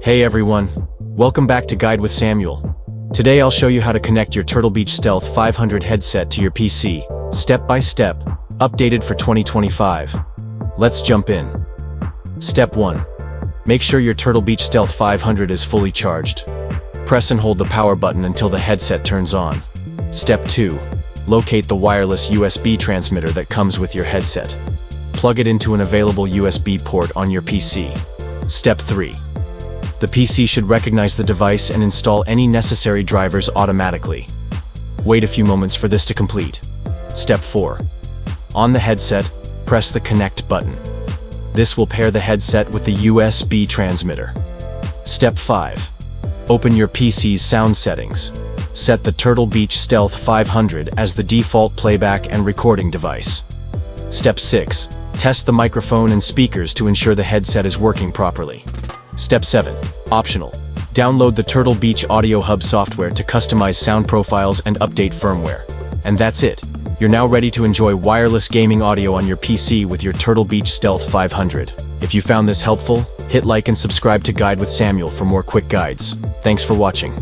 Hey everyone, welcome back to Guide with Samuel. Today I'll show you how to connect your Turtle Beach Stealth 500 headset to your PC, step by step, updated for 2025. Let's jump in. Step 1. Make sure your Turtle Beach Stealth 500 is fully charged. Press and hold the power button until the headset turns on. Step 2. Locate the wireless USB transmitter that comes with your headset. Plug it into an available USB port on your PC. Step 3. The PC should recognize the device and install any necessary drivers automatically. Wait a few moments for this to complete. Step 4. On the headset, press the Connect button. This will pair the headset with the USB transmitter. Step 5. Open your PC's sound settings. Set the Turtle Beach Stealth 500 as the default playback and recording device. Step 6. Test the microphone and speakers to ensure the headset is working properly. Step 7. Optional. Download the Turtle Beach Audio Hub software to customize sound profiles and update firmware. And that's it. You're now ready to enjoy wireless gaming audio on your PC with your Turtle Beach Stealth 500. If you found this helpful, hit like and subscribe to Guide with Samuel for more quick guides. Thanks for watching.